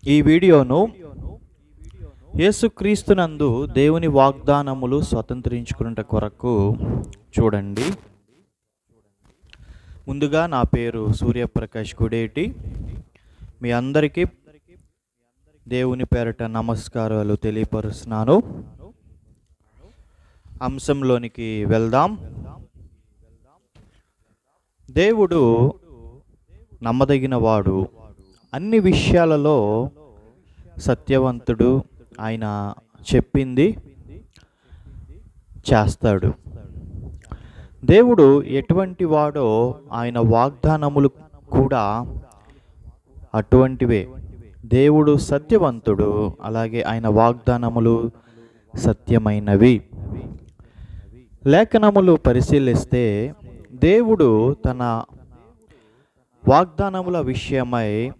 ఈ వీడియోను యేసుక్రీస్తునందు దేవుని వాగ్దానములు స్వతంత్రించుకున్నట కొరకు చూడండి. ముందుగా నా పేరు సూర్యప్రకాష్ గుడేటి. మీ అందరికీ దేవుని పేరట నమస్కారాలు తెలియపరుస్తున్నాను. అంశంలోనికి వెళ్దాం. దేవుడు నమ్మదగినవాడు, అన్ని విషయాలలో సత్యవంతుడు. ఆయన చెప్పింది చేస్తాడు. దేవుడు ఎటువంటి వాడో ఆయన వాగ్దానములు కూడా అటువంటివే. దేవుడు సత్యవంతుడు, అలాగే ఆయన వాగ్దానములు సత్యమైనవి. లేఖనములు పరిశీలిస్తే దేవుడు తన వాగ్దానముల విషయమై